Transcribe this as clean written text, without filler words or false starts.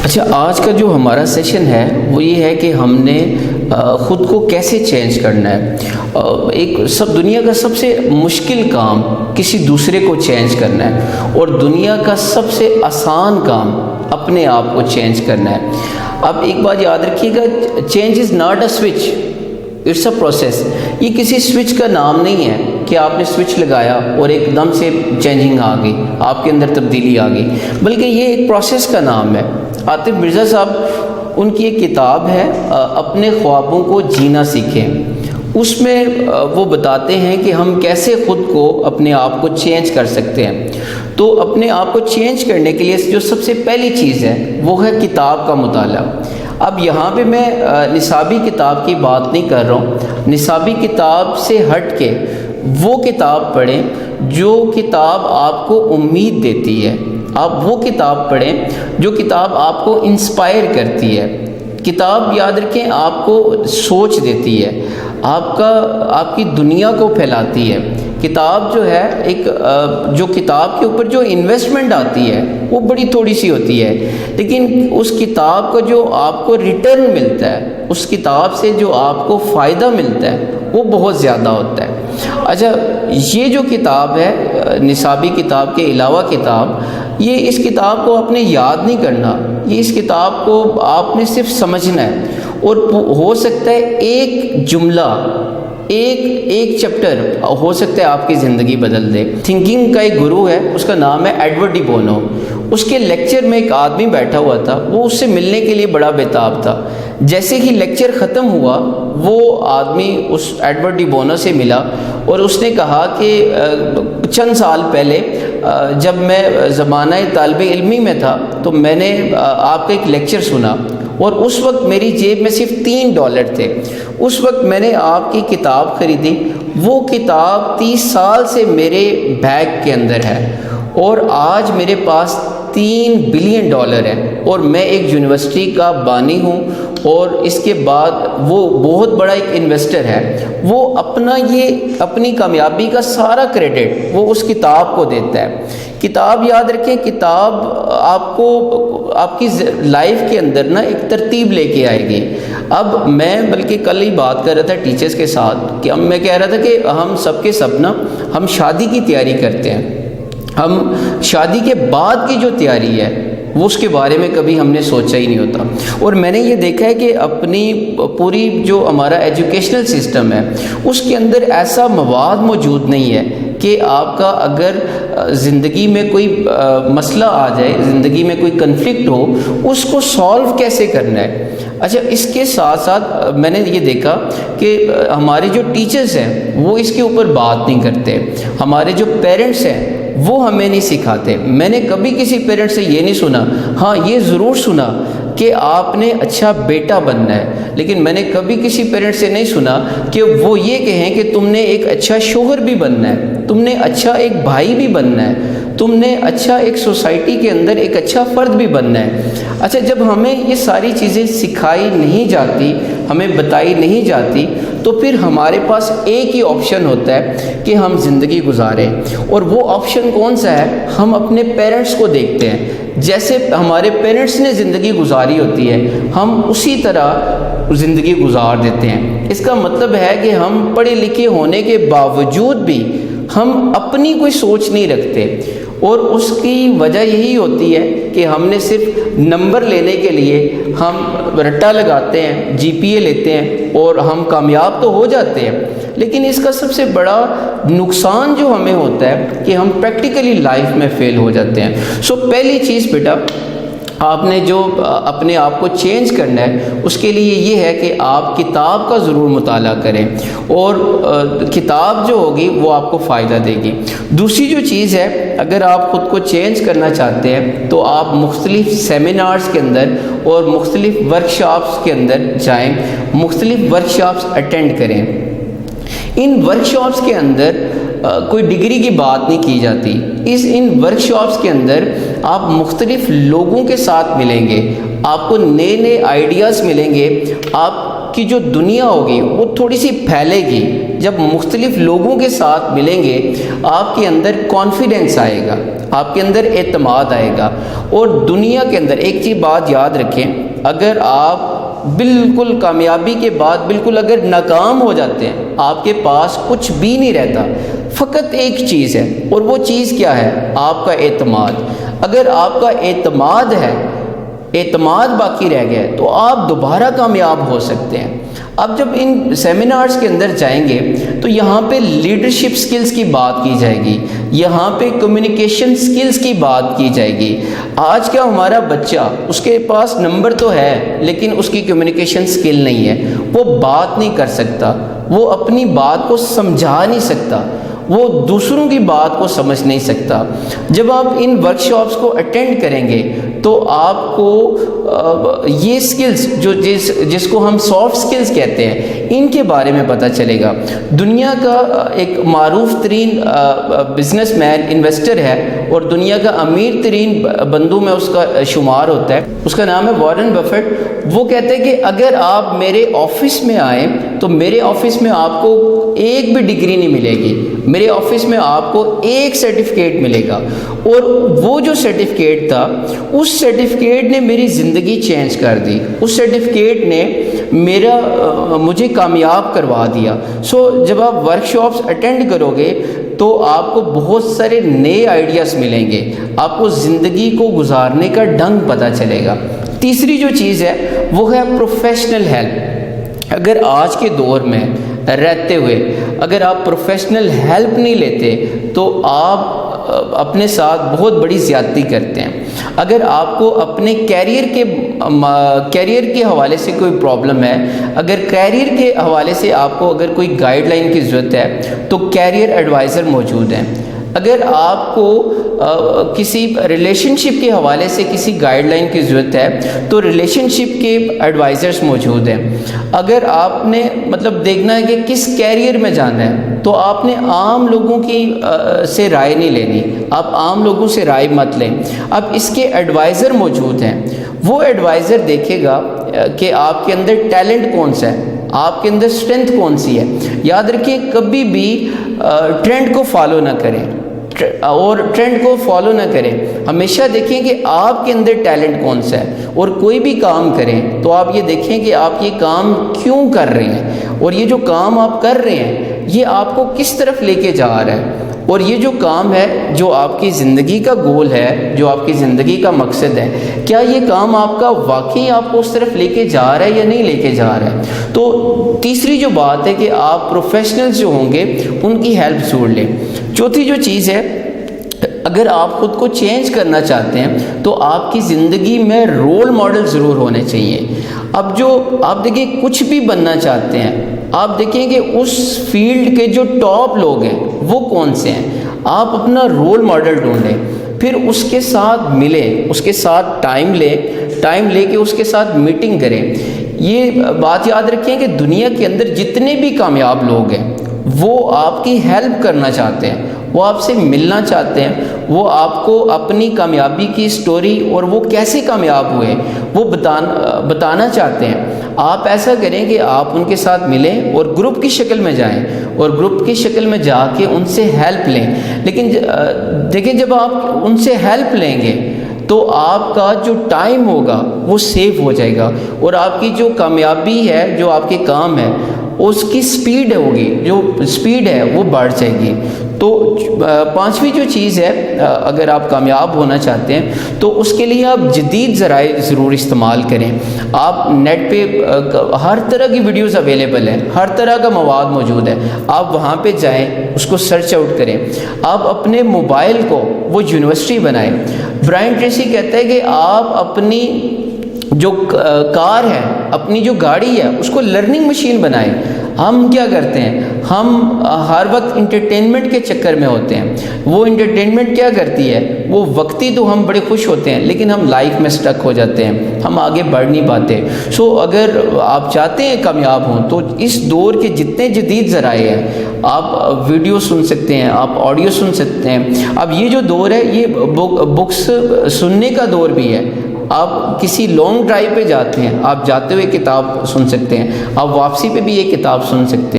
اچھا، آج کا جو ہمارا سیشن ہے وہ یہ ہے کہ ہم نے خود کو کیسے چینج کرنا ہے۔ دنیا کا سب سے مشکل کام کسی دوسرے کو چینج کرنا ہے، اور دنیا کا سب سے آسان کام اپنے آپ کو چینج کرنا ہے۔ اب ایک بات یاد رکھیے گا، change is not a switch, it's a process. یہ کسی سوئچ کا نام نہیں ہے کہ آپ نے سوئچ لگایا اور ایک دم سے چینجنگ آ گئی، آپ کے اندر تبدیلی آ گئی، بلکہ یہ ایک پروسیس کا نام ہے۔ عاطف مرزا صاحب، ان کی ایک کتاب ہے اپنے خوابوں کو جینا سیکھیں، اس میں وہ بتاتے ہیں کہ ہم کیسے خود کو اپنے آپ کو چینج کر سکتے ہیں۔ تو اپنے آپ کو چینج کرنے کے لیے جو سب سے پہلی چیز ہے وہ ہے کتاب کا مطالعہ۔ اب یہاں پہ میں نصابی کتاب کی بات نہیں کر رہا ہوں، نصابی کتاب سے ہٹ کے وہ کتاب پڑھیں جو کتاب آپ کو امید دیتی ہے۔ آپ وہ کتاب پڑھیں جو کتاب آپ کو انسپائر کرتی ہے۔ کتاب یاد رکھیں آپ کو سوچ دیتی ہے، آپ کی دنیا کو پھیلاتی ہے۔ کتاب جو ہے جو کتاب کے اوپر جو انویسٹمنٹ آتی ہے وہ بڑی تھوڑی سی ہوتی ہے، لیکن اس کتاب کا جو آپ کو ریٹرن ملتا ہے، اس کتاب سے جو آپ کو فائدہ ملتا ہے وہ بہت زیادہ ہوتا ہے۔ اچھا، یہ جو کتاب ہے نصابی کتاب کے علاوہ کتاب، یہ اس کتاب کو آپ نے یاد نہیں کرنا، یہ اس کتاب کو آپ نے صرف سمجھنا ہے، اور ہو سکتا ہے ایک جملہ، ایک چیپٹر ہو سکتا ہے آپ کی زندگی بدل دے۔ تھنکنگ کا ایک گرو ہے، اس کا نام ہے ایڈورڈ ڈی بونو۔ اس کے لیکچر میں ایک آدمی بیٹھا ہوا تھا، وہ اس سے ملنے کے لیے بڑا بےتاب تھا۔ جیسے ہی لیکچر ختم ہوا، وہ آدمی اس ایڈورڈ ڈی بونو سے ملا اور اس نے کہا کہ چند سال پہلے جب میں زمانہ طالب علمی میں تھا تو میں نے آپ کا ایک لیکچر سنا، اور اس وقت میری جیب میں صرف $3 تھے۔ اس وقت میں نے آپ کی کتاب خریدی، وہ کتاب 30 سال سے میرے بیگ کے اندر ہے، اور آج میرے پاس $3 بلین ہے، اور میں ایک یونیورسٹی کا بانی ہوں، اور اس کے بعد وہ بہت بڑا ایک انویسٹر ہے۔ وہ اپنی کامیابی کا سارا کریڈٹ وہ اس کتاب کو دیتا ہے۔ کتاب یاد رکھیں، کتاب آپ کو آپ کی لائف کے اندر نا ایک ترتیب لے کے آئے گی۔ اب میں بلکہ کل ہی بات کر رہا تھا ٹیچرز کے ساتھ کہ میں کہہ رہا تھا کہ ہم سب کے سب نا ہم شادی کی تیاری کرتے ہیں، ہم شادی کے بعد کی جو تیاری ہے وہ اس کے بارے میں کبھی ہم نے سوچا ہی نہیں ہوتا۔ اور میں نے یہ دیکھا ہے کہ اپنی پوری جو ہمارا ایجوکیشنل سسٹم ہے اس کے اندر ایسا مواد موجود نہیں ہے کہ آپ کا اگر زندگی میں کوئی مسئلہ آ جائے، زندگی میں کوئی کنفلکٹ ہو، اس کو سالو کیسے کرنا ہے۔ اچھا، اس کے ساتھ ساتھ میں نے یہ دیکھا کہ ہمارے جو ٹیچرز ہیں وہ اس کے اوپر بات نہیں کرتے، ہمارے جو پیرنٹس ہیں وہ ہمیں نہیں سکھاتے۔ میں نے کبھی کسی پیرنٹ سے یہ نہیں سنا، ہاں یہ ضرور سنا کہ آپ نے اچھا بیٹا بننا ہے، لیکن میں نے کبھی کسی پیرنٹ سے نہیں سنا کہ وہ یہ کہیں کہ تم نے ایک اچھا شوہر بھی بننا ہے، تم نے اچھا ایک بھائی بھی بننا ہے، تم نے اچھا ایک سوسائٹی کے اندر ایک اچھا فرد بھی بننا ہے۔ اچھا، جب ہمیں یہ ساری چیزیں سکھائی نہیں جاتی، ہمیں بتائی نہیں جاتی، تو پھر ہمارے پاس ایک ہی آپشن ہوتا ہے کہ ہم زندگی گزاریں، اور وہ آپشن کون سا ہے؟ ہم اپنے پیرنٹس کو دیکھتے ہیں، جیسے ہمارے پیرنٹس نے زندگی گزاری ہوتی ہے ہم اسی طرح زندگی گزار دیتے ہیں۔ اس کا مطلب ہے کہ ہم پڑھے لکھے ہونے کے باوجود بھی ہم اپنی کوئی سوچ نہیں رکھتے، اور اس کی وجہ یہی ہوتی ہے کہ ہم نے صرف نمبر لینے کے لیے ہم رٹا لگاتے ہیں، GPA لیتے ہیں اور ہم کامیاب تو ہو جاتے ہیں، لیکن اس کا سب سے بڑا نقصان جو ہمیں ہوتا ہے کہ ہم پریکٹیکلی لائف میں فیل ہو جاتے ہیں۔ سو پہلی چیز بیٹا، آپ نے جو اپنے آپ کو چینج کرنا ہے اس کے لیے یہ ہے کہ آپ کتاب کا ضرور مطالعہ کریں، اور کتاب جو ہوگی وہ آپ کو فائدہ دے گی۔ دوسری جو چیز ہے، اگر آپ خود کو چینج کرنا چاہتے ہیں تو آپ مختلف سیمینارز کے اندر اور مختلف ورکشاپس کے اندر جائیں، مختلف ورکشاپس اٹینڈ کریں۔ ان ورکشاپس کے اندر کوئی ڈگری کی بات نہیں کی جاتی، ان ورکشاپس کے اندر آپ مختلف لوگوں کے ساتھ ملیں گے، آپ کو نئے نئے آئیڈیاز ملیں گے، آپ کی جو دنیا ہوگی وہ تھوڑی سی پھیلے گی۔ جب مختلف لوگوں کے ساتھ ملیں گے آپ کے اندر کانفیڈنس آئے گا، آپ کے اندر اعتماد آئے گا. اور دنیا کے اندر ایک چیز بات یاد رکھیں، اگر آپ بالکل کامیابی کے بعد بالکل اگر ناکام ہو جاتے ہیں، آپ کے پاس کچھ بھی نہیں رہتا، فقط ایک چیز ہے، اور وہ چیز کیا ہے؟ آپ کا اعتماد. اگر آپ کا اعتماد ہے، اعتماد باقی رہ گیا تو آپ دوبارہ کامیاب ہو سکتے ہیں. اب جب ان سیمینارز کے اندر جائیں گے تو یہاں پہ لیڈرشپ سکلز کی بات کی جائے گی، یہاں پہ کمیونیکیشن سکلز کی بات کی جائے گی. آج کا ہمارا بچہ، اس کے پاس نمبر تو ہے لیکن اس کی کمیونیکیشن سکل نہیں ہے، وہ بات نہیں کر سکتا، وہ اپنی بات کو سمجھا نہیں سکتا، وہ دوسروں کی بات کو سمجھ نہیں سکتا. جب آپ ان ورکشاپس کو اٹینڈ کریں گے تو آپ کو یہ سکلز جو جس کو ہم سافٹ سکلز کہتے ہیں، ان کے بارے میں پتہ چلے گا. دنیا کا ایک معروف ترین بزنس مین انویسٹر ہے اور دنیا کا امیر ترین بندوں میں اس کا شمار ہوتا ہے، اس کا نام ہے وارن بفیٹ. وہ کہتے ہیں کہ اگر آپ میرے آفس میں آئیں تو میرے آفس میں آپ کو ایک بھی ڈگری نہیں ملے گی، میرے آفس میں آپ کو ایک سرٹیفکیٹ ملے گا، اور وہ جو سرٹیفکیٹ تھا، اس سرٹیفکیٹ نے میری زندگی چینج کر دی، اس سرٹیفکیٹ نے مجھے کامیاب کروا دیا. جب آپ ورکشاپس اٹینڈ کرو گے تو آپ کو بہت سارے نئے آئیڈیاز ملیں گے، آپ کو زندگی کو گزارنے کا ڈھنگ پتہ چلے گا. تیسری جو چیز ہے وہ ہے پروفیشنل ہیلپ. اگر آج کے دور میں رہتے ہوئے اگر آپ پروفیشنل ہیلپ نہیں لیتے تو آپ اپنے ساتھ بہت بڑی زیادتی کرتے ہیں. اگر آپ کو اپنے کیریئر کے حوالے سے کوئی پرابلم ہے، اگر کیریئر کے حوالے سے آپ کو اگر کوئی گائیڈ لائن کی ضرورت ہے تو کیریئر ایڈوائزر موجود ہیں. اگر آپ کو کسی ریلیشن شپ کے حوالے سے کسی گائیڈ لائن کی ضرورت ہے تو ریلیشن شپ کے ایڈوائزرز موجود ہیں. اگر آپ نے دیکھنا ہے کہ کس کیریئر میں جانا ہے تو آپ نے عام لوگوں کی سے رائے نہیں لینی، آپ عام لوگوں سے رائے مت لیں. اب اس کے ایڈوائزر موجود ہیں، وہ ایڈوائزر دیکھے گا کہ آپ کے اندر ٹیلنٹ کون سا ہے، آپ کے اندر اسٹرینتھ کون سی ہے. یاد رکھیں کبھی بھی ٹرینڈ کو فالو نہ کریں اور ٹرینڈ کو فالو نہ کریں. ہمیشہ دیکھیں کہ آپ کے اندر ٹیلنٹ کون سا ہے، اور کوئی بھی کام کریں تو آپ یہ دیکھیں کہ آپ یہ کام کیوں کر رہے ہیں، اور یہ جو کام آپ کر رہے ہیں یہ آپ کو کس طرف لے کے جا رہا ہے، اور یہ جو کام ہے جو آپ کی زندگی کا گول ہے، جو آپ کی زندگی کا مقصد ہے، کیا یہ کام آپ کا واقعی آپ کو اس طرف لے کے جا رہا ہے یا نہیں لے کے جا رہا ہے. تو تیسری جو بات ہے کہ آپ پروفیشنلز جو ہوں گے ان کی ہیلپ ضرور لیں. چوتھی جو چیز ہے، اگر آپ خود کو چینج کرنا چاہتے ہیں تو آپ کی زندگی میں رول ماڈل ضرور ہونے چاہیے. اب جو آپ دیکھیں کچھ بھی بننا چاہتے ہیں، آپ دیکھیں کہ اس فیلڈ کے جو ٹاپ لوگ ہیں وہ کون سے ہیں، آپ اپنا رول ماڈل ڈھونڈیں، پھر اس کے ساتھ ملیں، اس کے ساتھ ٹائم لے کے اس کے ساتھ میٹنگ کریں. یہ بات یاد رکھیں کہ دنیا کے اندر جتنے بھی کامیاب لوگ ہیں وہ آپ کی ہیلپ کرنا چاہتے ہیں، وہ آپ سے ملنا چاہتے ہیں، وہ آپ کو اپنی کامیابی کی سٹوری اور وہ کیسے کامیاب ہوئے وہ بتانا چاہتے ہیں. آپ ایسا کریں کہ آپ ان کے ساتھ ملیں اور گروپ کی شکل میں جائیں اور گروپ کی شکل میں جا کے ان سے ہیلپ لیں. لیکن دیکھیں جب آپ ان سے ہیلپ لیں گے تو آپ کا جو ٹائم ہوگا وہ سیو ہو جائے گا، اور آپ کی جو کامیابی ہے، جو آپ کے کام ہے، اس کی سپیڈ ہوگی، جو سپیڈ ہے وہ بڑھ جائے گی. تو پانچویں جو چیز ہے، اگر آپ کامیاب ہونا چاہتے ہیں تو اس کے لیے آپ جدید ذرائع ضرور استعمال کریں. آپ نیٹ پہ ہر طرح کی ویڈیوز اویلیبل ہیں، ہر طرح کا مواد موجود ہے، آپ وہاں پہ جائیں، اس کو سرچ آؤٹ کریں. آپ اپنے موبائل کو وہ یونیورسٹی بنائیں. برائن ٹریسی کہتا ہے کہ آپ اپنی جو کار ہے، اپنی جو گاڑی ہے، اس کو لرننگ مشین بنائیں. ہم کیا کرتے ہیں، ہم ہر وقت انٹرٹینمنٹ کے چکر میں ہوتے ہیں. وہ انٹرٹینمنٹ کیا کرتی ہے، وہ وقتی تو ہم بڑے خوش ہوتے ہیں لیکن ہم لائف میں سٹک ہو جاتے ہیں، ہم آگے بڑھ نہیں پاتے. اگر آپ چاہتے ہیں کامیاب ہوں تو اس دور کے جتنے جدید ذرائع ہیں، آپ ویڈیو سن سکتے ہیں، آپ آڈیو سن سکتے ہیں. اب یہ جو دور ہے یہ بکس سننے کا دور بھی ہے. آپ کسی لانگ ڈرائیو پہ جاتے ہیں، آپ جاتے ہوئے کتاب سن سکتے ہیں، آپ واپسی پہ بھی یہ کتاب سن سکتے ہیں.